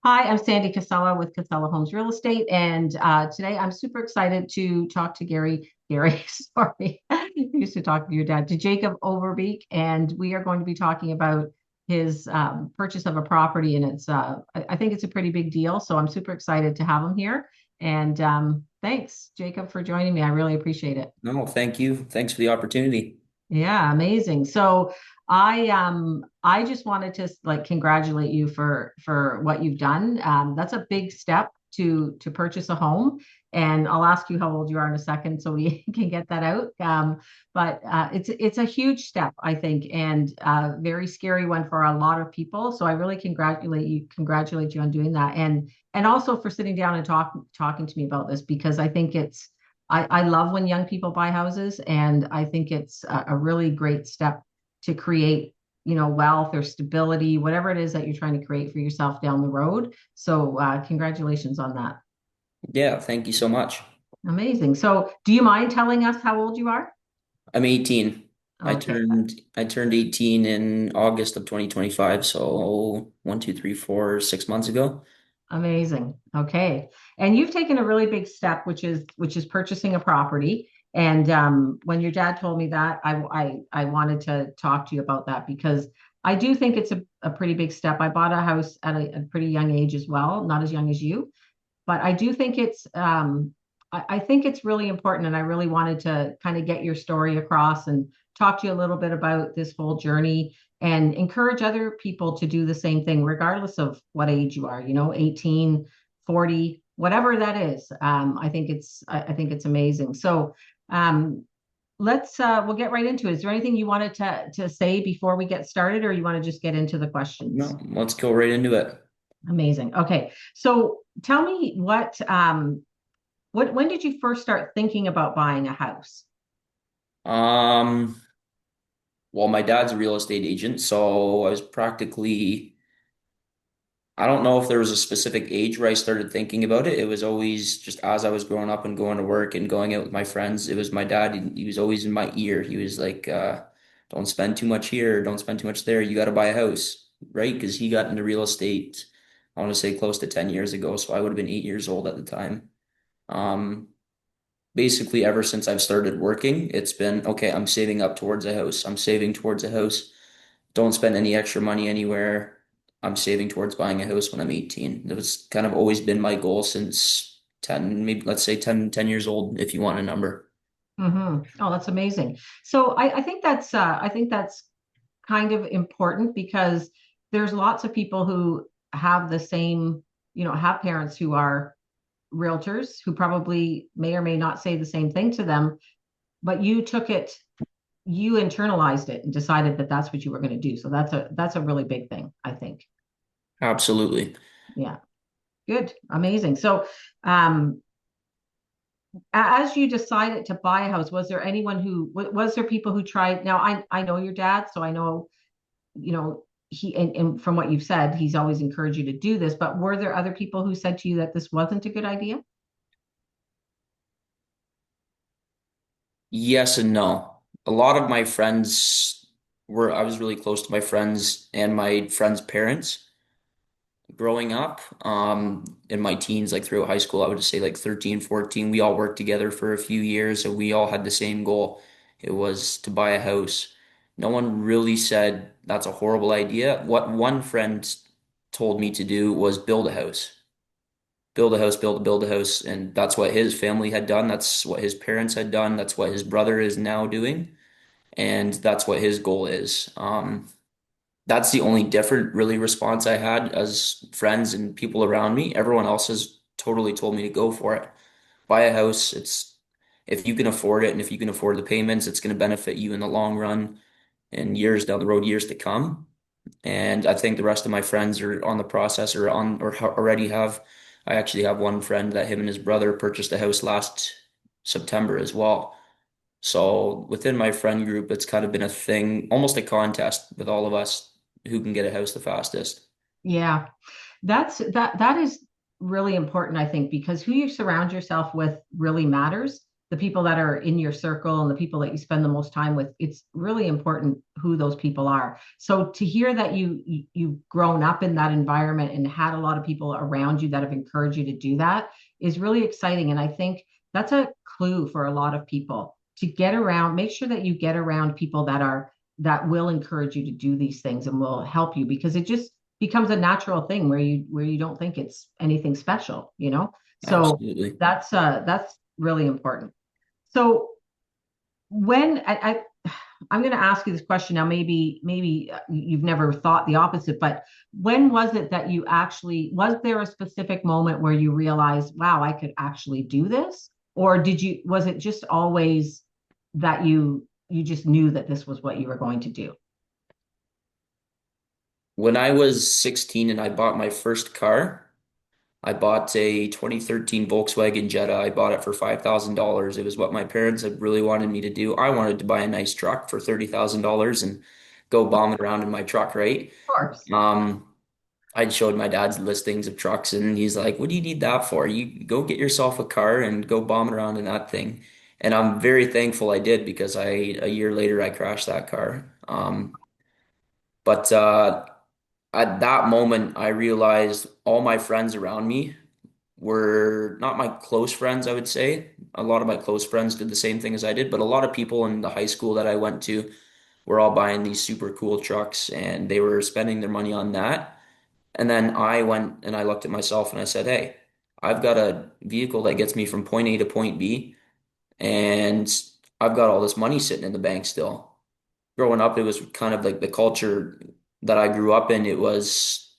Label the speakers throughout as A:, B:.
A: Hi, I'm Sandy Casella with Casella Homes Real Estate, and today I'm super excited to talk to Gary. Gary, sorry, you used to talk to your dad, to Jacob Overbeek, and we are going to be talking about his purchase of a property, and I think it's a pretty big deal, so I'm super excited to have him here. And thanks, Jacob, for joining me. I really appreciate it.
B: No, thank you. Thanks for the opportunity.
A: Yeah, amazing. So I just wanted to like congratulate you for what you've done. That's a big step to purchase a home. And I'll ask you how old you are in a second so we can get that out. But it's a huge step, I think, and a very scary one for a lot of people. So I really congratulate you on doing that. And also for sitting down and talking to me about this because I think I love when young people buy houses, and I think it's a really great step to create, wealth or stability, whatever it is that you're trying to create for yourself down the road. So, congratulations on that.
B: Yeah, thank you so much.
A: Amazing. So, do you mind telling us how old you are?
B: I'm 18. I
A: Okay,
B: turned I turned 18 in August of 2025, so 6 months ago.
A: amazing. Okay. And you've taken a really big step, which is purchasing a property. And when your dad told me that, I wanted to talk to you about that because I do think it's a pretty big step. I bought a house at a pretty young age as well, not as young as you, but I do think I think it's really important. And I really wanted to kind of get your story across and talk to you a little bit about this whole journey and encourage other people to do the same thing, regardless of what age you are, 18, 40, whatever that is. I think it's amazing. So um, we'll get right into it. Is there anything you wanted to say before we get started, or you want to just get into the questions?
B: No, let's go right into it.
A: Amazing. Okay. So tell me when did you first start thinking about buying a house?
B: Um, well, my dad's a real estate agent, so I don't know if there was a specific age where I started thinking about it. It was always just as I was growing up and going to work and going out with my friends. It was my dad. He was always in my ear. He was like, don't spend too much here. Don't spend too much there. You got to buy a house, right? Because he got into real estate, I want to say close to 10 years ago. So I would have been 8 years old at the time. Um, Basically, ever since I've started working, it's been, okay, I'm saving up towards a house. I'm saving towards a house. Don't spend any extra money anywhere. I'm saving towards buying a house when I'm 18. That was kind of always been my goal since 10, maybe let's say 10 years old, if you want a number.
A: Oh, that's amazing. So I think that's kind of important because there's lots of people who have the same, have parents who are realtors who probably may or may not say the same thing to them, but you internalized it and decided that that's what you were going to do. So that's a really big thing, I think.
B: Absolutely.
A: Yeah, good, amazing. So, um, as you decided to buy a house, was there anyone was there people who tried? Now, I know your dad, so I know, and from what you've said, he's always encouraged you to do this, but were there other people who said to you that this wasn't a good idea?
B: Yes and no. A lot of my friends I was really close to my friends and my friends' parents growing up. In my teens, like throughout high school, I would just say like 13, 14, we all worked together for a few years and we all had the same goal. It was to buy a house. No one really said that's a horrible idea. What one friend told me to do was build a house. Build a house, build a house, and that's what his family had done. That's what his parents had done. That's what his brother is now doing, and that's what his goal is. That's the only different really response I had as friends and people around me. Everyone else has totally told me to go for it. Buy a house. It's if you can afford it and if you can afford the payments, it's going to benefit you in the long run and years down the road, years to come. And I think the rest of my friends are on the process or already have. I actually have one friend that him and his brother purchased a house last September as well. So within my friend group, it's kind of been a thing, almost a contest with all of us who can get a house the fastest.
A: Yeah, that is really important, I think, because who you surround yourself with really matters. the people that are in your circle and the people that you spend the most time with, it's really important who those people are. So to hear that you've grown up in that environment and had a lot of people around you that have encouraged you to do that is really exciting. And I think that's a clue for a lot of people to get around, make sure that you get around people that will encourage you to do these things and will help you, because it just becomes a natural thing where you don't think it's anything special, you know? So
B: Absolutely.
A: that's really important. So when I'm going to ask you this question now, maybe you've never thought the opposite, but when was it that you actually, was there a specific moment where you realized, wow, I could actually do this? Or was it just always that you just knew that this was what you were going to do?
B: When I was 16 and I bought my first car, I bought a 2013 Volkswagen Jetta. I bought it for $5,000. It was what my parents had really wanted me to do. I wanted to buy a nice truck for $30,000 and go bomb it around in my truck, right?
A: Of course.
B: Um, I showed my dad's listings of trucks and he's like, "What do you need that for? You go get yourself a car and go bomb it around in that thing." And I'm very thankful I did because a year later I crashed that car. But at that moment, I realized all my friends around me were not my close friends, I would say. A lot of my close friends did the same thing as I did, but a lot of people in the high school that I went to were all buying these super cool trucks and they were spending their money on that. And then I went and I looked at myself and I said, "Hey, I've got a vehicle that gets me from point A to point B, and I've got all this money sitting in the bank still." Growing up, it was kind of like the culture that I grew up in. It was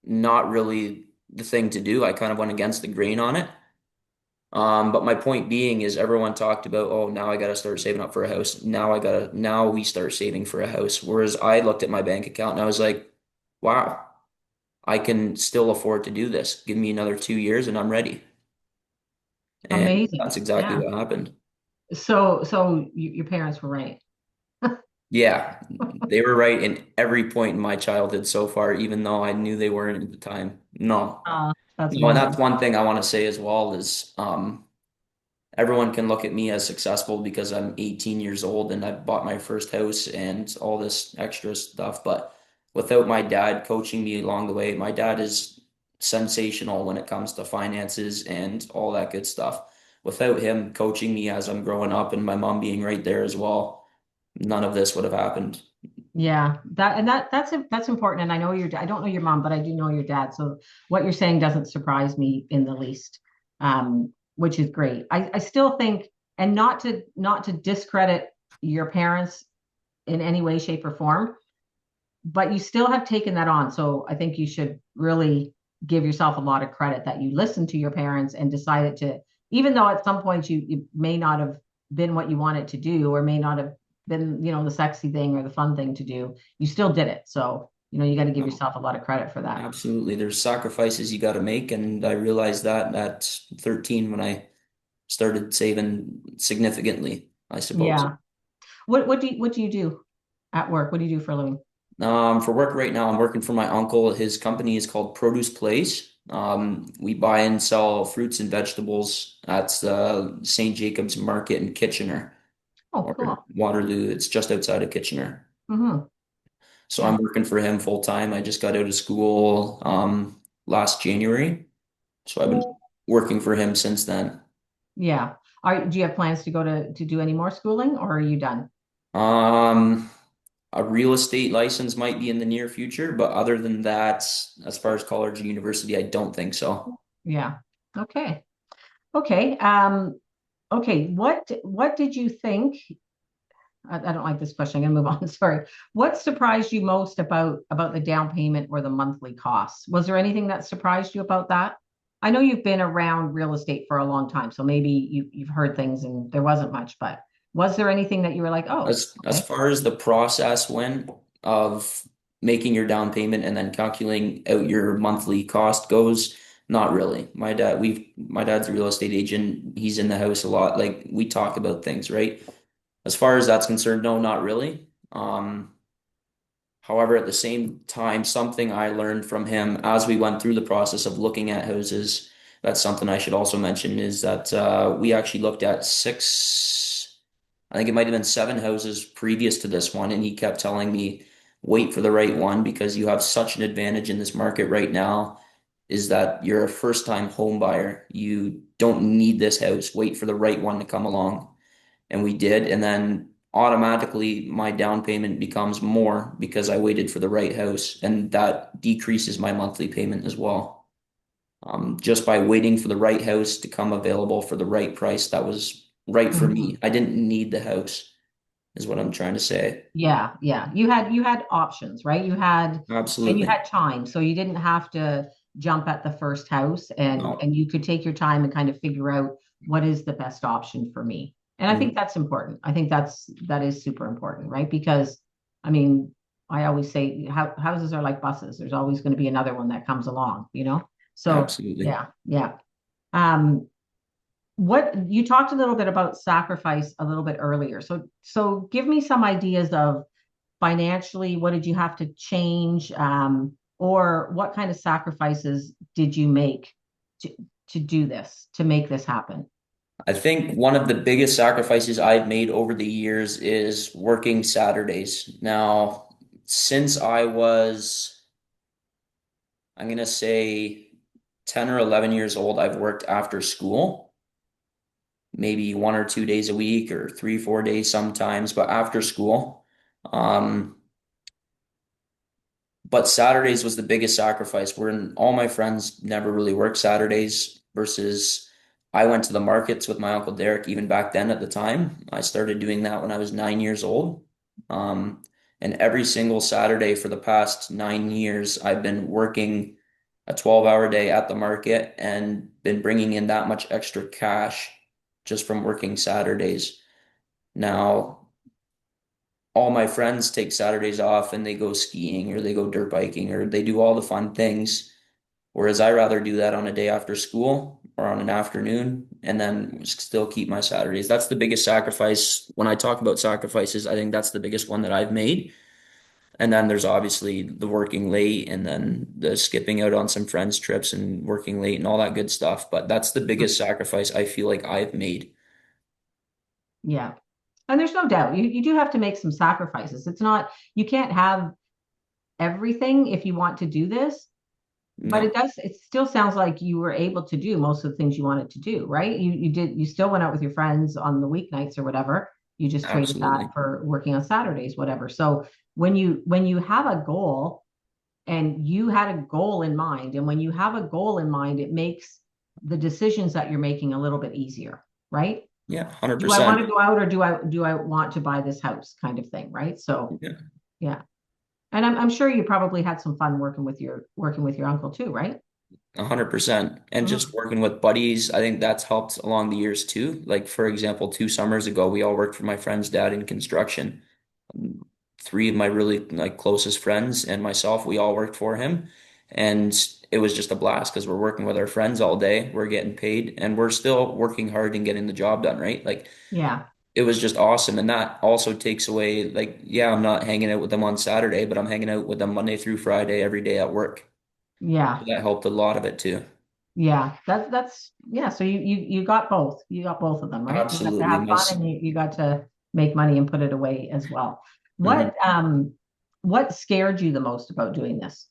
B: not really the thing to do. I kind of went against the grain on it. But my point being is everyone talked about, oh, now I got to start saving up for a house. Now we start saving for a house. Whereas I looked at my bank account and I was like, wow, I can still afford to do this. Give me another 2 years and I'm ready. And
A: Amazing.
B: that's exactly
A: Yeah.
B: what happened.
A: So your parents were right.
B: Yeah, they were right in every point in my childhood so far, even though I knew they weren't at the time. No.
A: That's
B: No, and that's
A: amazing.
B: one thing I want to say as well is everyone can look at me as successful because I'm 18 years old and I bought my first house and all this extra stuff. But without my dad coaching me along the way, my dad is sensational when it comes to finances and all that good stuff. Without him coaching me as I'm growing up and my mom being right there as well, none of this would have happened.
A: Yeah, that's important. And I know I don't know your mom, but I do know your dad. So what you're saying doesn't surprise me in the least, which is great. I still think, and not to discredit your parents in any way, shape, or form, but you still have taken that on. So I think you should really give yourself a lot of credit that you listened to your parents and decided to, even though at some point you may not have been what you wanted to do, or may not have been, the sexy thing or the fun thing to do, you still did it. So, you got to give yourself a lot of credit for that.
B: Absolutely. There's sacrifices you got to make. And I realized that at 13 when I started saving significantly, I suppose.
A: Yeah. What do you do at work? What do you do for a living?
B: For work right now, I'm working for my uncle. His company is called Produce Place. We buy and sell fruits and vegetables at St. Jacob's Market in Kitchener
A: Oh,
B: or
A: cool.
B: Waterloo. It's just outside of Kitchener.
A: Hmm.
B: So
A: Yeah.
B: I'm working for him full time. I just got out of school last January. So I've been working for him since then.
A: Yeah. Do you have plans to go to do any more schooling, or are you done?
B: Um, a real estate license might be in the near future, but other than that, as far as college and university, I don't think so.
A: Yeah. Okay. Okay. Okay. What did you think? I don't like this question. I'm gonna move on. Sorry. What surprised you most about the down payment or the monthly costs? Was there anything that surprised you about that? I know you've been around real estate for a long time, so maybe you've heard things and there wasn't much, but was there anything that you were like, oh,
B: As
A: okay,
B: far as the process went of making your down payment and then calculating out your monthly cost goes, not really. My dad's a real estate agent. He's in the house a lot. Like we talk about things, right? As far as that's concerned, no, not really. However, at the same time, something I learned from him as we went through the process of looking at houses that's something I should also mention is that we actually looked at six, I think it might have been seven houses previous to this one, and he kept telling me, wait for the right one because you have such an advantage in this market right now, is that you're a first-time home buyer. You don't need this house. Wait for the right one to come along. And we did, and then automatically my down payment becomes more because I waited for the right house, and that decreases my monthly payment as well. Just by waiting for the right house to come available for the right price that was right for me.
A: Mhm.
B: I didn't need the house, is what I'm trying to say.
A: Yeah, yeah. You had options, right? You
B: Absolutely.
A: had time, so you didn't have to jump at the first house, and
B: No.
A: and you could take your time and kind of figure out what is the best option for me. And I think
B: Mhm.
A: that's important. I think that is super important, right? Because I mean, I always say houses are like buses. There's always going to be another one that comes along, you know? So
B: Absolutely.
A: yeah, yeah. Um, what you talked a little bit about sacrifice a little bit earlier. So give me some ideas of financially, what did you have to change, or what kind of sacrifices did you make to to do this, to make this happen?
B: I think one of the biggest sacrifices I've made over the years is working Saturdays. Now, since I was, I'm gonna say 10 or 11 years old, I've worked after school, maybe 1 or 2 days a week or 3, 4 days sometimes, but after school. Um, but Saturdays was the biggest sacrifice. All my friends never really worked Saturdays versus I went to the markets with my Uncle Derek even back then at the time. I started doing that when I was 9 years old. Um, and every single Saturday for the past 9 years, I've been working a 12-hour day at the market and been bringing in that much extra cash just from working Saturdays. Now, all my friends take Saturdays off and they go skiing or they go dirt biking or they do all the fun things. Whereas I rather do that on a day after school or on an afternoon and then still keep my Saturdays. That's the biggest sacrifice. When I talk about sacrifices, I think that's the biggest one that I've made. And then there's obviously the working late and then the skipping out on some friends' trips and working late and all that good stuff. But that's the biggest sacrifice I feel like I've made.
A: Yeah. And there's no doubt you do have to make some sacrifices. It's not, you can't have everything if you want to do this, but
B: No,
A: it still sounds like you were able to do most of the things you wanted to do, right? You still went out with your friends on the weeknights or whatever. You just traded that
B: absolutely.
A: for working on Saturdays, whatever. So when you have a goal, and you had a goal in mind, and when you have a goal in mind, it makes the decisions that you're making a little bit easier, right?
B: Yeah,
A: Do I want
B: 100%.
A: to go out, or do I want to buy this house, kind of thing, right? So
B: Yeah.
A: yeah. And I'm sure you probably had some fun working with your uncle too, right?
B: 100%. And just
A: Mhm.
B: working with buddies, I think that's helped along the years too. Like, for example, 2 summers ago, we all worked for my friend's dad in construction. Three of my really like closest friends and myself, we all worked for him. And it was just a blast because we're working with our friends all day. We're getting paid and we're still working hard and getting the job done, right? Like,
A: Yeah.
B: it was just awesome. And that also takes away, like, yeah, I'm not hanging out with them on Saturday, but I'm hanging out with them Monday through Friday every day at work.
A: Yeah.
B: That helped a lot of it too.
A: Yeah. That's yeah. So you got both. You got both of them, right? You got to
B: Absolutely.
A: have fun, and you got to make money and put it away as well.
B: Mhm.
A: What scared you the most about doing this?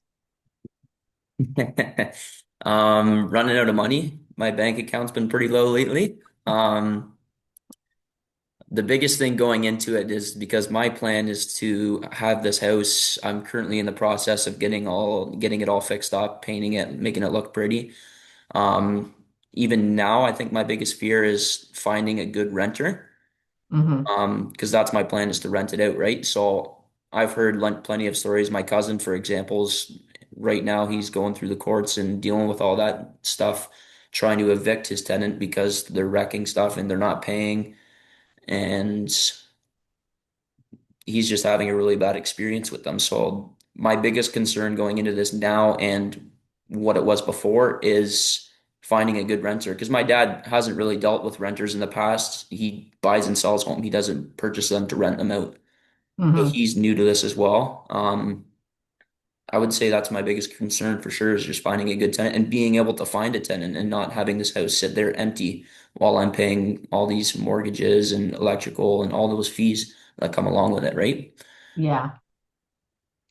B: Running out of money. My bank account's been pretty low lately. The biggest thing going into it is because my plan is to have this house. I'm currently in the process of getting it all fixed up, painting it, making it look pretty. Um, Even now, I think my biggest fear is finding a good renter.
A: Hmm.
B: Because that's my plan is to rent it out, right? So I've heard plenty of stories. My cousin, for example, is right now he's going through the courts and dealing with all that stuff, trying to evict his tenant because they're wrecking stuff and they're not paying. And he's just having a really bad experience with them. So my biggest concern going into this now and what it was before is finding a good renter because my dad hasn't really dealt with renters in the past. He buys and sells home. He doesn't purchase them to rent them out. So
A: Hmm.
B: he's new to this as well. I would say that's my biggest concern for sure is just finding a good tenant and being able to find a tenant and not having this house sit there empty while I'm paying all these mortgages and electrical and all those fees that come along with it, right?
A: Yeah.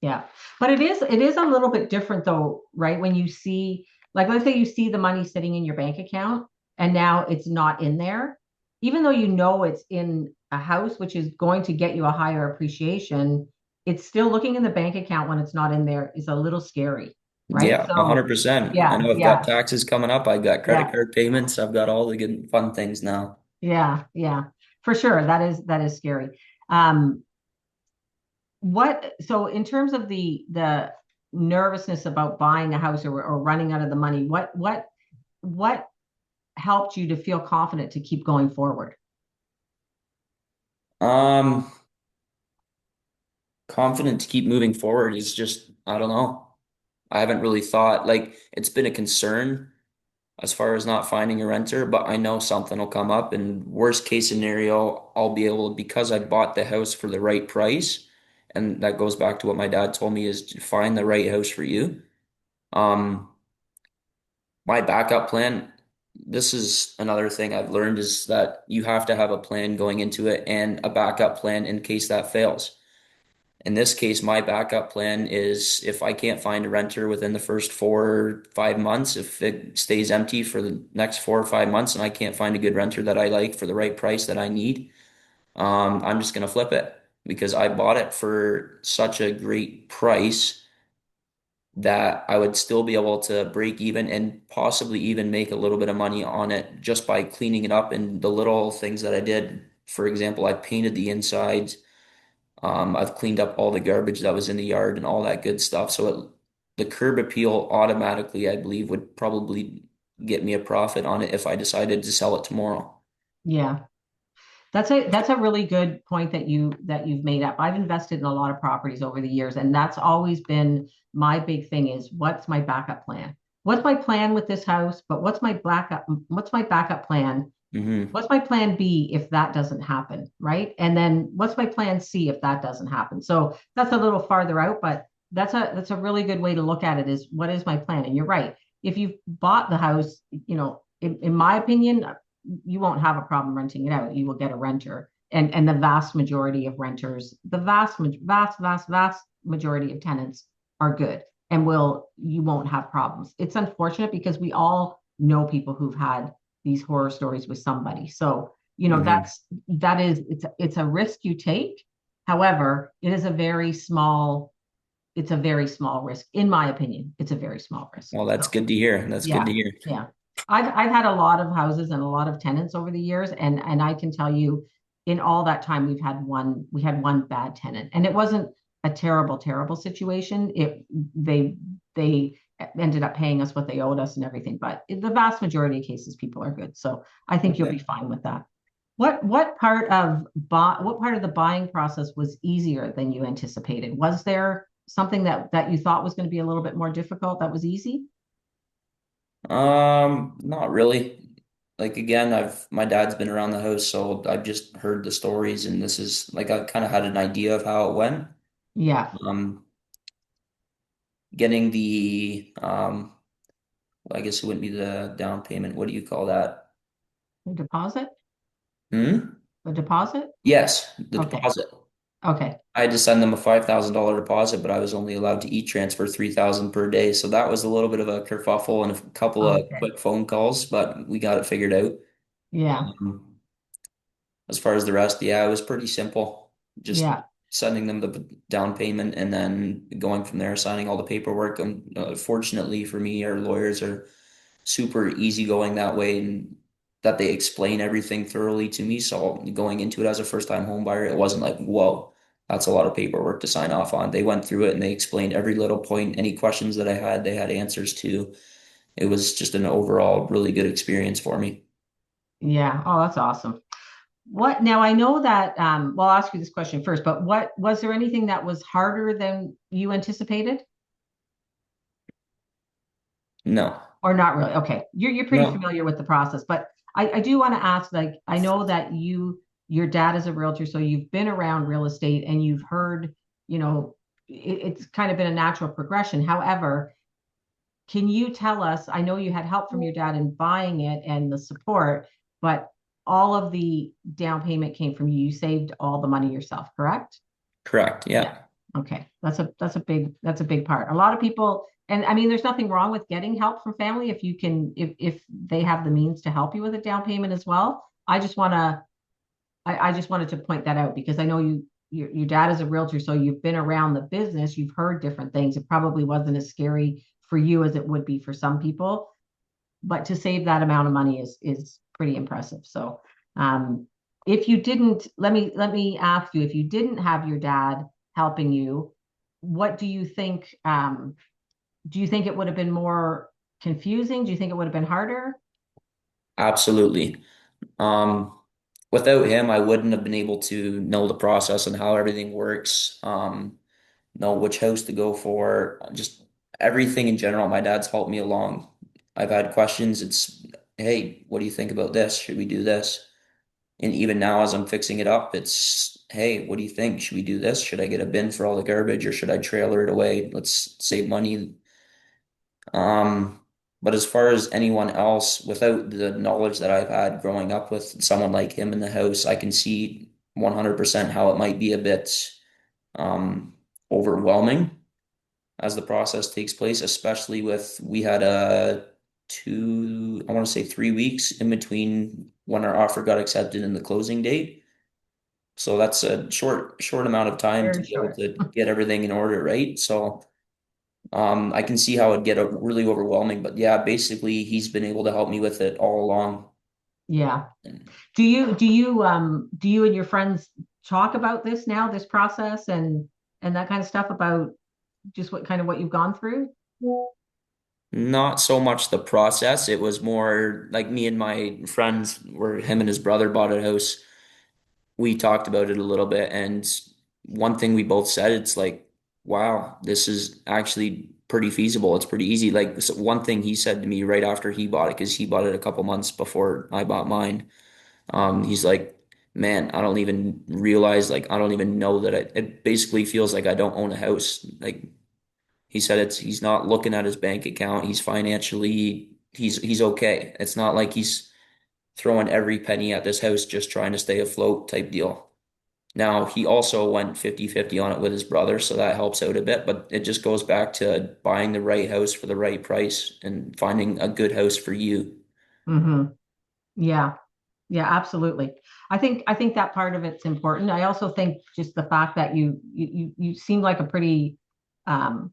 A: Yeah. But it is a little bit different though, right? When you see, like, let's say you see the money sitting in your bank account and now it's not in there, even though you know it's in a house, which is going to get you a higher appreciation, it's still looking in the bank account when it's not in there is a little scary, right?
B: Yeah,
A: So
B: 100%. I
A: yeah,
B: know I've got
A: yeah,
B: taxes coming up. I've got credit
A: yeah,
B: card payments. I've got all the good fun things now.
A: yeah, yeah, for sure. That is scary. Um, so in terms of the nervousness about buying a house or running out of the money, what helped you to feel confident to keep going forward?
B: Um, Confident to keep moving forward is just, I don't know. I haven't really thought like it's been a concern as far as not finding a renter, but I know something will come up and worst case scenario, I'll be able because I bought the house for the right price. And that goes back to what my dad told me is to find the right house for you. Um, my backup plan, this is another thing I've learned is that you have to have a plan going into it and a backup plan in case that fails. In this case, my backup plan is if I can't find a renter within the first 4 or 5 months, if it stays empty for the next 4 or 5 months and I can't find a good renter that I like for the right price that I need, I'm just gonna flip it because I bought it for such a great price that I would still be able to break even and possibly even make a little bit of money on it just by cleaning it up and the little things that I did. For example, I painted the insides. I've cleaned up all the garbage that was in the yard and all that good stuff. So the curb appeal automatically, I believe, would probably get me a profit on it if I decided to sell it tomorrow.
A: Yeah. That's a really good point that you've made up. I've invested in a lot of properties over the years, and that's always been my big thing is what's my backup plan? What's my plan with this house? But what's my backup plan?
B: Hmm.
A: What's my plan B if that doesn't happen, right? And then what's my plan C if that doesn't happen? So that's a little farther out, but that's a really good way to look at it is what is my plan? And you're right. If you've bought the house, in my opinion, you won't have a problem renting it out. You will get a renter. And the vast majority of renters, the vast majority of tenants are good and you won't have problems. It's unfortunate because we all know people who've had these horror stories with somebody. So,
B: Hmm.
A: it's a risk you take. However, it's a very small risk, in my opinion. It's a very small risk.
B: Well, that's
A: So
B: good to hear. That's good
A: yeah,
B: to hear.
A: yeah. I've had a lot of houses and a lot of tenants over the years, and I can tell you, in all that time, we had one bad tenant, and it wasn't a terrible, terrible situation. They ended up paying us what they owed us and everything, but in the vast majority of cases, people are good. So I think you'll be
B: Okay.
A: fine with that. What part of the buying process was easier than you anticipated? Was there something that you thought was going to be a little bit more difficult that was easy?
B: Not really. Like again, my dad's been around the house, so I've just heard the stories, and this is like I kind of had an idea of how it went.
A: Yeah.
B: Um, Getting the well, I guess it wouldn't be the down payment. What do you call that?
A: A deposit?
B: Hmm?
A: A deposit?
B: Yes, the
A: Okay.
B: deposit.
A: Okay.
B: I had to send them a $5,000 deposit, but I was only allowed to e-transfer 3,000 per day. So that was a little bit of a kerfuffle and a couple of
A: Okay.
B: quick phone calls, but we got it figured out.
A: Yeah.
B: Um, as far as the rest, yeah, it was pretty simple. Just
A: Yeah.
B: sending them the down payment and then going from there, signing all the paperwork. And fortunately for me, our lawyers are super easygoing that way and that they explain everything thoroughly to me. So going into it as a first time home buyer, it wasn't like, whoa, that's a lot of paperwork to sign off on. They went through it and they explained every little point. Any questions that I had, they had answers to. It was just an overall really good experience for me.
A: Yeah. Oh, that's awesome. What now? I know that, well, I'll ask you this question first, but what was there anything that was harder than you anticipated
B: No,
A: or not really? Okay. You're pretty
B: no.
A: familiar with the process, but I do want to ask, like, I know that your dad is a realtor, so you've been around real estate and you've heard, you know, it's kind of been a natural progression. However, can you tell us, I know you had help from your dad in buying it and the support, but all of the down payment came from you. You saved all the money yourself, correct?
B: Correct.
A: Yeah.
B: Yeah.
A: Okay. That's a big part. A lot of people, and I mean, there's nothing wrong with getting help from family if you can, if they have the means to help you with a down payment as well. I just wanted to point that out because I know your dad is a realtor, so you've been around the business, you've heard different things. It probably wasn't as scary for you as it would be for some people, but to save that amount of money is pretty impressive. So, if you didn't, let me ask you, if you didn't have your dad helping you, what do you think? Do you think it would have been more confusing? Do you think it would have been harder?
B: Absolutely. Um, Without him, I wouldn't have been able to know the process and how everything works. Know which house to go for, just everything in general. My dad's helped me along. I've had questions. It's, hey, what do you think about this? Should we do this? And even now, as I'm fixing it up, it's, hey, what do you think? Should we do this? Should I get a bin for all the garbage or should I trailer it away? Let's save money. Um, but as far as anyone else, without the knowledge that I've had growing up with someone like him in the house, I can see 100% how it might be a bit um, overwhelming as the process takes place, especially with we had I want to say 3 weeks in between when our offer got accepted and the closing date. So that's a short amount of time to
A: Very
B: be able
A: short.
B: to get everything in order, right? So I can see how it'd get really overwhelming, but yeah, basically he's been able to help me with it all along.
A: Yeah. Do you and your friends talk about this now, this process and that kind of stuff about just what you've gone through?
B: Not so much the process. It was more like me and my friends, where him and his brother bought a house. We talked about it a little bit, and one thing we both said, it's like, wow, this is actually pretty feasible. It's pretty easy. Like so one thing he said to me right after he bought it, because he bought it a couple months before I bought mine. He's like, man, I don't even realize, like, I don't even know that it basically feels like I don't own a house. Like he said, he's not looking at his bank account. He's financially, he's okay. It's not like he's throwing every penny at this house just trying to stay afloat type deal. Now, he also went 50-50 on it with his brother, so that helps out a bit, but it just goes back to buying the right house for the right price and finding a good house for you.
A: Hmm. Yeah. Yeah, absolutely. I think that part of it's important. I also think just the fact that you seem like a pretty um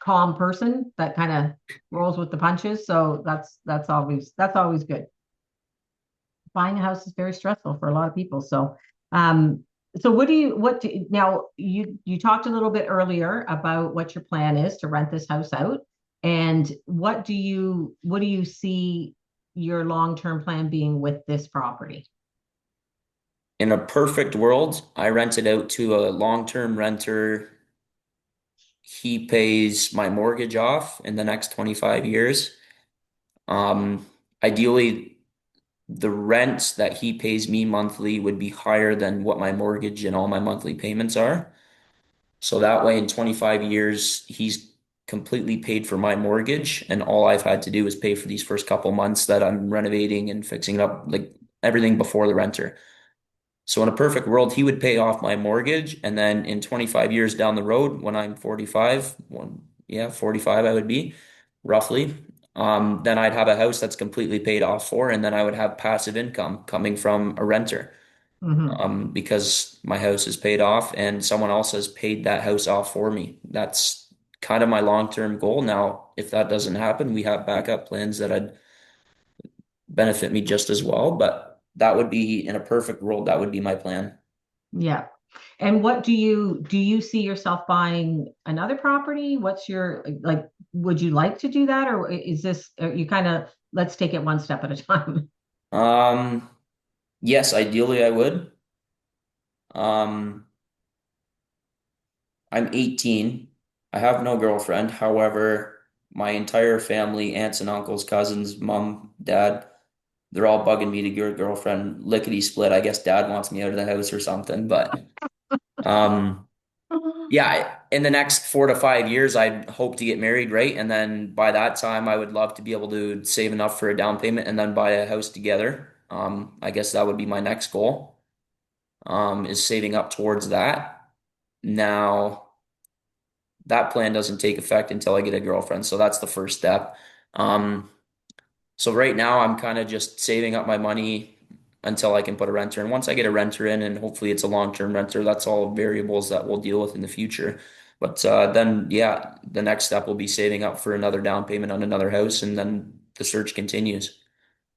A: calm person that kind of rolls with the punches. So that's always good. Buying a house is very stressful for a lot of people. Um, so now you talked a little bit earlier about what your plan is to rent this house out, and what do you see your long-term plan being with this property?
B: In a perfect world, I rent it out to a long-term renter. He pays my mortgage off in the next 25 years. Um, Ideally, the rent that he pays me monthly would be higher than what my mortgage and all my monthly payments are. So that way, in 25 years, he's completely paid for my mortgage, and all I've had to do is pay for these first couple months that I'm renovating and fixing it up, like everything before the renter. So in a perfect world, he would pay off my mortgage, and then in 25 years down the road, when I'm 45, yeah, 45 I would be, roughly. Then I'd have a house that's completely paid off for, and then I would have passive income coming from a renter.
A: Hmm.
B: Because my house is paid off and someone else has paid that house off for me. That's kind of my long-term goal. Now, if that doesn't happen, we have backup plans that would benefit me just as well, but that would be in a perfect world, that would be my plan.
A: Yeah. And what do you see yourself buying another property? What's your like? Would you like to do that, or is this you kind of let's take it one step at a time?
B: Um, yes, ideally I would. Um, I'm 18. I have no girlfriend. However, my entire family, aunts and uncles, cousins, mom, dad, they're all bugging me to get a girlfriend. Lickety split. I guess dad wants me out of the house or something. But um, Yeah, in the next 4 to 5 years, I'd hope to get married, right? And then by that time, I would love to be able to save enough for a down payment and then buy a house together. I guess that would be my next goal, is saving up towards that. Now, that plan doesn't take effect until I get a girlfriend, so that's the first step. Um, so right now, I'm kind of just saving up my money until I can put a renter in. Once I get a renter in, and hopefully it's a long-term renter, that's all variables that we'll deal with in the future. But then, yeah, the next step will be saving up for another down payment on another house, and then the search continues.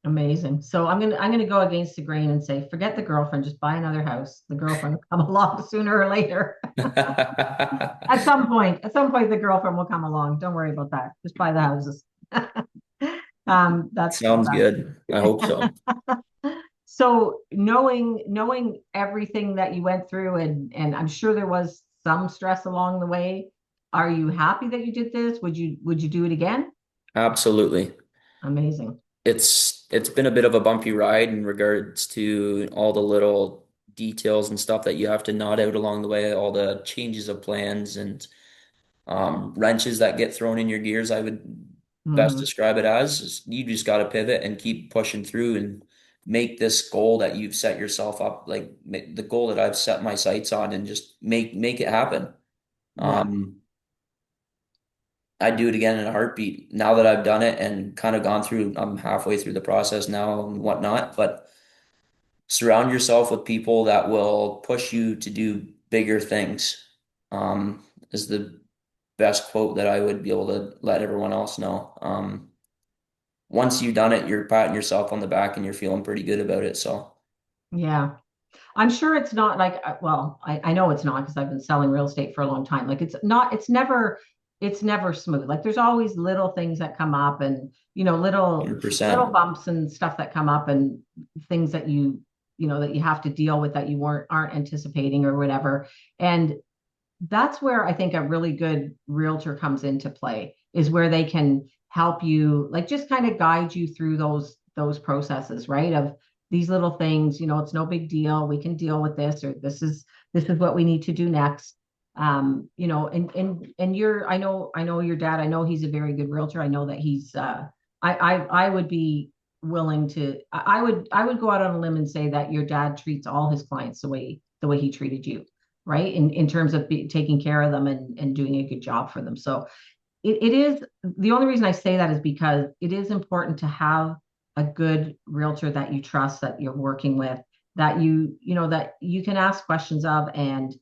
A: Amazing. So I'm gonna go against the grain and say, forget the girlfriend, just buy another house. The girlfriend will come along sooner or later. At some point, the girlfriend will come along. Don't worry about that. Just buy the houses. That's
B: Sounds good. I hope so.
A: so knowing everything that you went through, and I'm sure there was some stress along the way. Are you happy that you did this? Would you do it again?
B: Absolutely.
A: Amazing.
B: It's been a bit of a bumpy ride in regards to all the little details and stuff that you have to nod out along the way, all the changes of plans and wrenches that get thrown in your gears. I would best
A: Mhm.
B: describe it as is you just got to pivot and keep pushing through and make this goal that you've set yourself up, like the goal that I've set my sights on, and just make it happen.
A: Yeah.
B: Um, I'd do it again in a heartbeat. Now that I've done it and kind of gone through, I'm halfway through the process now and whatnot, but surround yourself with people that will push you to do bigger things, is the best quote that I would be able to let everyone else know. Once you've done it, you're patting yourself on the back and you're feeling pretty good about it. So
A: Yeah. I'm sure it's not like, well, I know it's not because I've been selling real estate for a long time. Like it's never smooth. Like there's always little things that come up and, little
B: 100%.
A: bumps and stuff that come up and things that that you have to deal with that you aren't anticipating or whatever. And that's where I think a really good realtor comes into play is where they can help you, like just kind of guide you through those processes, right? Of these little things, it's no big deal. We can deal with this, or this is what we need to do next. And I know your dad. I know he's a very good realtor. I know that he's I would be willing to I would go out on a limb and say that your dad treats all his clients the way he treated you, right? In terms of taking care of them and doing a good job for them. So it is the only reason I say that is because it is important to have a good realtor that you trust, that you're working with, that you can ask questions of and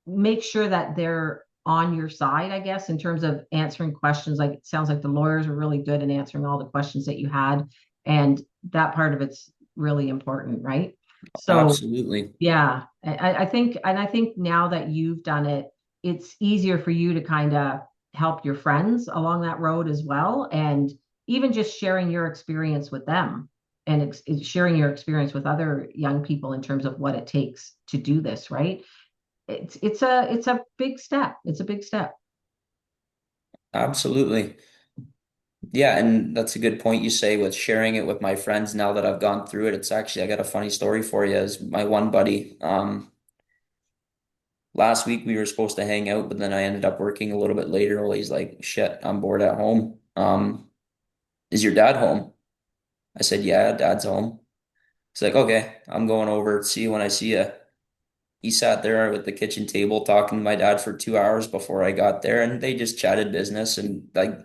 A: make sure that they're on your side, I guess, in terms of answering questions. Like it sounds like the lawyers are really good in answering all the questions that you had. And that part of it's really important, right? So
B: Absolutely.
A: yeah, I think now that you've done it, it's easier for you to kind of help your friends along that road as well, and even just sharing your experience with them and sharing your experience with other young people in terms of what it takes to do this, right? It's a big step. It's a big step.
B: Absolutely. Yeah, and that's a good point you say with sharing it with my friends now that I've gone through it. It's actually, I got a funny story for you as my one buddy. Last week we were supposed to hang out, but then I ended up working a little bit later. Well, he's like, shit, I'm bored at home. Is your dad home? I said, yeah, dad's home. He's like, okay, I'm going over. See you when I see you. He sat there at the kitchen table talking to my dad for 2 hours before I got there, and they just chatted business and like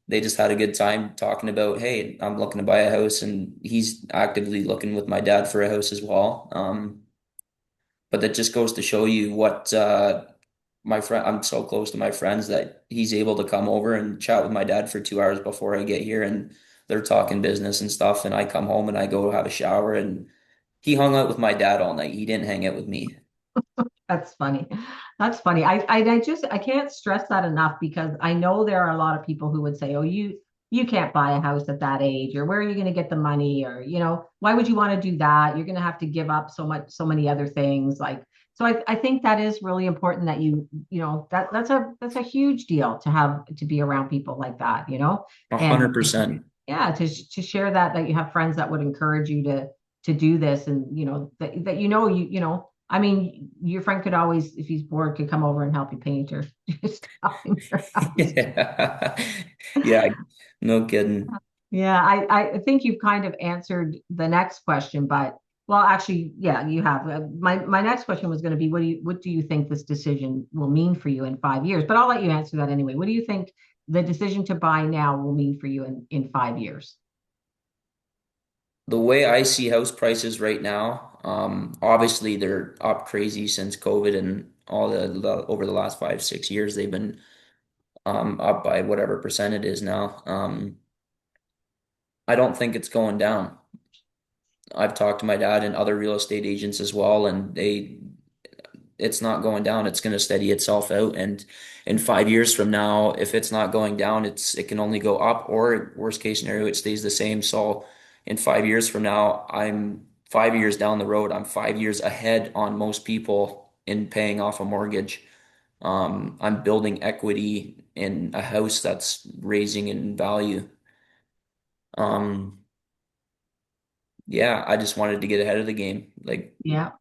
B: they just had a good time talking about, hey, I'm looking to buy a house, and he's actively looking with my dad for a house as well. But that just goes to show you what my friend, I'm so close to my friends that he's able to come over and chat with my dad for 2 hours before I get here, and they're talking business and stuff, and I come home and I go have a shower, and he hung out with my dad all night. He didn't hang out with me.
A: That's funny. That's funny. I can't stress that enough because I know there are a lot of people who would say, "Oh, you can't buy a house at that age, or where are you going to get the money, or why would you want to do that? You're going to have to give up so many other things." Like, so I think that is really important that that's a huge deal to have to be around people like that,
B: A
A: and
B: hundred percent.
A: yeah, to share that you have friends that would encourage you to do this, and that you know I mean, your friend could always, if he's bored, could come over and help you paint or do stuff in your house.
B: Yeah. Yeah, no kidding.
A: Yeah, I think you've kind of answered the next question, but well, actually, yeah, you have. My next question was going to be, what do you think this decision will mean for you in 5 years? But I'll let you answer that anyway. What do you think the decision to buy now will mean for you in 5 years?
B: The way I see house prices right now, obviously they're up crazy since COVID and all over the last 5, 6 years, they've been up by whatever percent it is now. I don't think it's going down. I've talked to my dad and other real estate agents as well, and it's not going down. It's going to steady itself out. And in 5 years from now, if it's not going down, it can only go up, or worst case scenario, it stays the same. So in 5 years from now, I'm 5 years down the road. I'm 5 years ahead on most people in paying off a mortgage. I'm building equity in a house that's raising in value. Um, yeah, I just wanted to get ahead of the game. Like,
A: Yeah.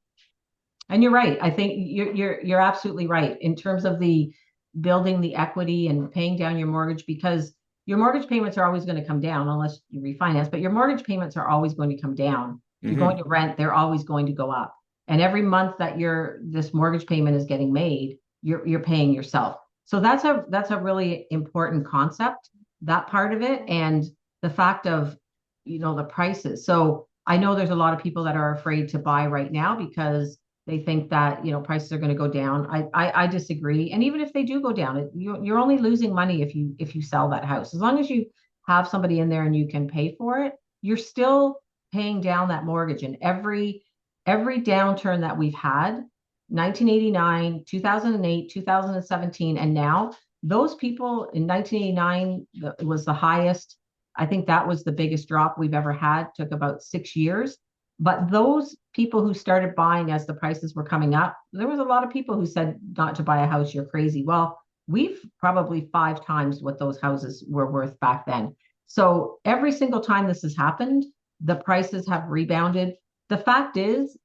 A: And you're right. I think you're absolutely right in terms of the building the equity and paying down your mortgage because your mortgage payments are always going to come down unless you refinance, but your mortgage payments are always going to come down. If you're going
B: mhm.
A: to rent, they're always going to go up. And every month that this mortgage payment is getting made, you're paying yourself. So that's a really important concept, that part of it, and the fact of the prices. So I know there's a lot of people that are afraid to buy right now because they think that prices are going to go down. I disagree. And even if they do go down, you're only losing money if you sell that house. As long as you have somebody in there and you can pay for it, you're still paying down that mortgage. And every downturn that we've had, 1989, 2008, 2017, and now, those people in 1989 was the highest. I think that was the biggest drop we've ever had. Took about 6 years. But those people who started buying as the prices were coming up, there was a lot of people who said not to buy a house, you're crazy. Well, we've probably 5 times what those houses were worth back then. So every single time this has happened, the prices have rebounded. The fact is,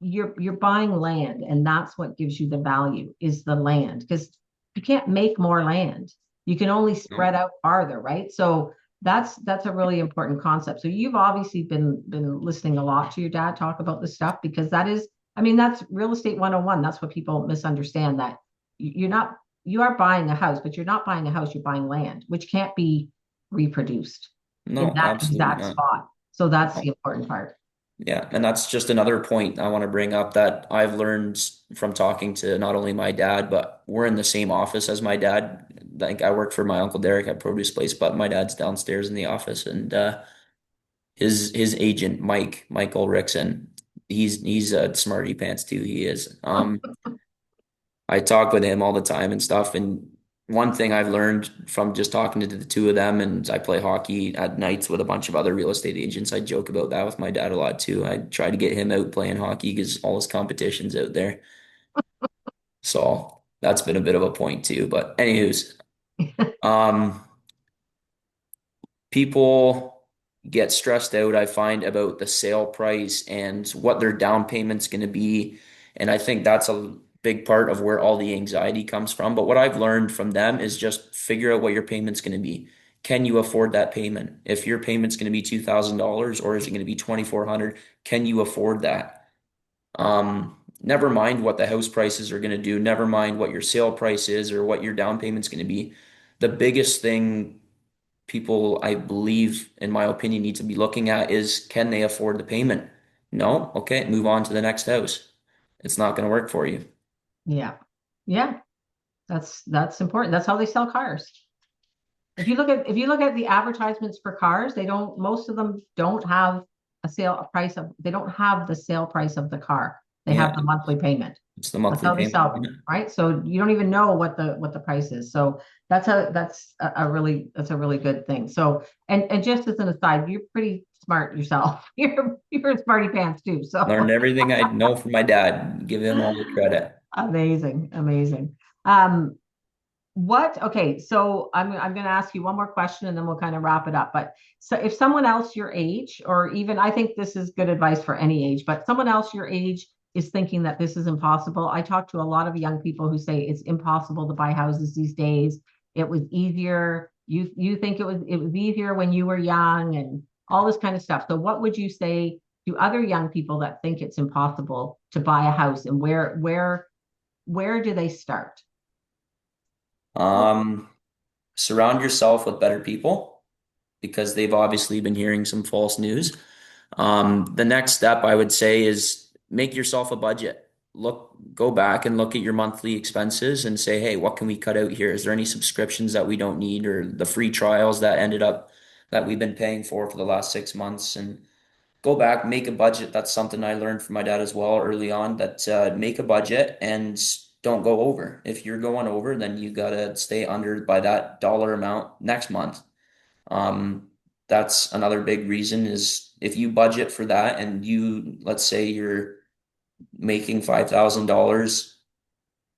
A: you're buying land, and that's what gives you the value is the land because you can't make more land. You can only
B: No.
A: spread out farther, right? So that's a really important concept. So you've obviously been listening a lot to your dad talk about this stuff because that is, I mean, that's real estate 101. That's what people misunderstand that you are buying a house, but you're not buying a house, you're buying land, which can't be reproduced in
B: No,
A: that
B: absolutely
A: exact
B: not.
A: spot. So that's the
B: No.
A: important part.
B: Yeah, and that's just another point I want to bring up that I've learned from talking to not only my dad, but we're in the same office as my dad. Like I work for my Uncle Derek at Produce Place, but my dad's downstairs in the office, and his agent Mike Ulrichsen, he's a smarty pants too. He is. I talk with him all the time and stuff. And one thing I've learned from just talking to the two of them, and I play hockey at nights with a bunch of other real estate agents. I joke about that with my dad a lot too. I try to get him out playing hockey because all his competition's out there. So that's been a bit of a point too. But anywho's, um, people get stressed out, I find, about the sale price and what their down payment's going to be. And I think that's a big part of where all the anxiety comes from. But what I've learned from them is just figure out what your payment's going to be. Can you afford that payment? If your payment's going to be $2,000 or is it going to be 2,400, can you afford that? Never mind what the house prices are going to do, never mind what your sale price is or what your down payment's going to be. The biggest thing people, I believe, in my opinion, need to be looking at is can they afford the payment? No? Okay, move on to the next house. It's not going to work for you.
A: Yeah. Yeah. That's important. That's how they sell cars. If you look at the advertisements for cars, most of them don't have they don't have the sale price of the car. They
B: Yeah,
A: have the monthly payment.
B: it's the
A: That's
B: monthly
A: how they
B: payment.
A: sell them, right? So you don't even know what the price is. So that's a really good thing. So and just as an aside, you're pretty smart yourself. You're a smarty pants too.
B: Learned
A: So
B: everything I know from my dad. Give him all the credit.
A: amazing, amazing. Um, okay, so I'm going to ask you one more question and then we'll kind of wrap it up. But so if someone else your age, or even I think this is good advice for any age, but someone else your age is thinking that this is impossible. I talk to a lot of young people who say it's impossible to buy houses these days. It was easier. You think it was easier when you were young and all this kind of stuff. So what would you say to other young people that think it's impossible to buy a house, and where do they start?
B: Um, Surround yourself with better people because they've obviously been hearing some false news. The next step I would say is make yourself a budget. Go back and look at your monthly expenses and say, hey, what can we cut out here? Is there any subscriptions that we don't need or the free trials that we've been paying for the last 6 months? And go back, make a budget. That's something I learned from my dad as well early on, that make a budget and don't go over. If you're going over, then you gotta stay under by that dollar amount next month. Um, that's another big reason is if you budget for that and let's say you're making $5,000,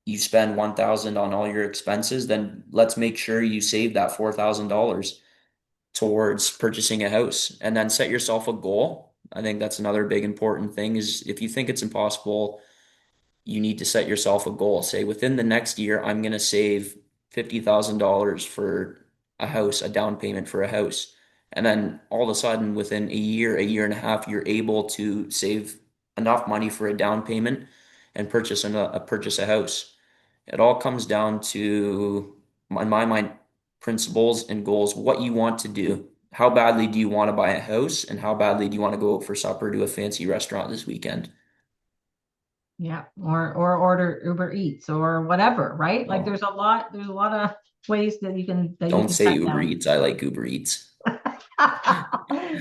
B: you spend 1,000 on all your expenses, then let's make sure you save that $4,000 towards purchasing a house and then set yourself a goal. I think that's another big important thing is if you think it's impossible, you need to set yourself a goal. Say within the next year, I'm going to save $50,000 for a house, a down payment for a house. And then all of a sudden, within a year and a half, you're able to save enough money for a down payment and purchase a house. It all comes down to, in my mind, principles and goals, what you want to do. How badly do you want to buy a house, and how badly do you want to go out for supper to a fancy restaurant this weekend?
A: Yeah, or order Uber Eats or whatever, right? Like
B: Well,
A: there's a lot of ways that you
B: don't
A: can
B: say
A: cut
B: Uber
A: down.
B: Eats. I like Uber Eats.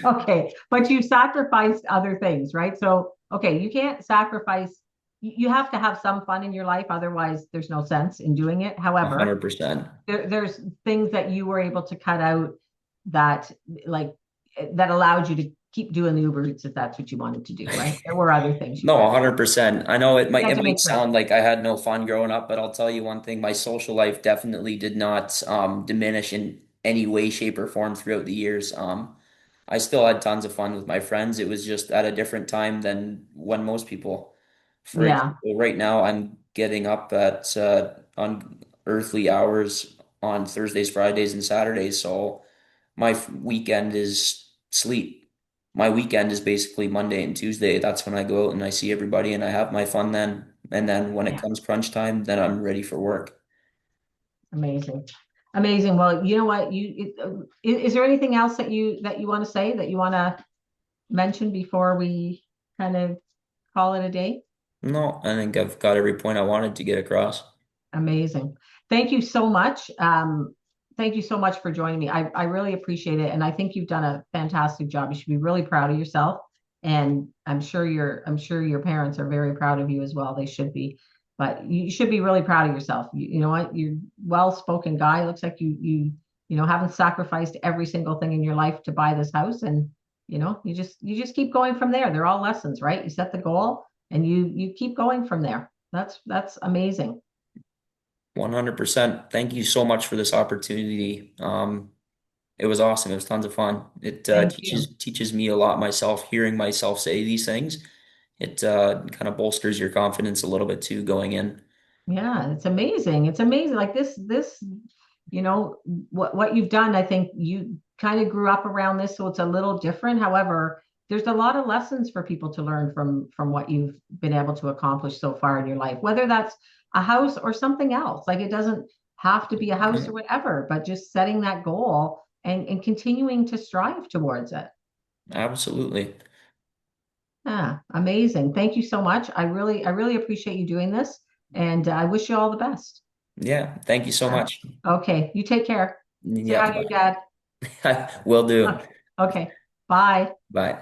A: Okay, but you sacrificed other things, right? So, okay, you can't sacrifice, you have to have some fun in your life, otherwise there's no sense in doing it. However,
B: 100%.
A: there's things that you were able to cut out that like that allowed you to keep doing the Uber Eats if that's what you wanted to do, right? There were other things you
B: No,
A: could have.
B: 100%. I know
A: You had
B: it
A: to
B: might
A: make choices.
B: sound like I had no fun growing up, but I'll tell you one thing, my social life definitely did not diminish in any way, shape, or form throughout the years. I still had tons of fun with my friends. It was just at a different time than when most people. For
A: Yeah.
B: example, right now I'm getting up at unearthly hours on Thursdays, Fridays, and Saturdays, so weekend is sleep. My weekend is basically Monday and Tuesday. That's when I go out and I see everybody and I have my fun then. And then when it
A: Yeah.
B: comes crunch time, then I'm ready for work.
A: Amazing. Amazing. Well, you know what? Is there anything else that you want to say that you want to mention before we kind of call it a day?
B: No, I think I've got every point I wanted to get across.
A: Amazing. Thank you so much. Thank you so much for joining me. I really appreciate it. And I think you've done a fantastic job. You should be really proud of yourself. And I'm sure your parents are very proud of you as well. They should be. But you should be really proud of yourself. You know what? You're well-spoken guy. Looks like you haven't sacrificed every single thing in your life to buy this house. And you just keep going from there. They're all lessons, right? You set the goal and you keep going from there. That's amazing.
B: 100%. Thank you so much for this opportunity. It was awesome. It was tons of fun. It
A: Thank you.
B: teaches me a lot myself, hearing myself say these things. It kind of bolsters your confidence a little bit too going in.
A: Yeah, it's amazing. It's amazing. Like this, you know, what you've done, I think you kind of grew up around this, so it's a little different. However, there's a lot of lessons for people to learn from what you've been able to accomplish so far in your life, whether that's a house or something else. Like it doesn't have to be a house
B: Yeah,
A: or whatever, but just setting that goal and continuing to strive towards it.
B: absolutely.
A: Yeah, amazing. Thank you so much. I really appreciate you doing this, and I wish you all the best.
B: Yeah, thank you so much.
A: Okay, you take care. Say
B: Yeah,
A: hi to your dad.
B: bye. Will do.
A: Okay, bye.
B: Bye.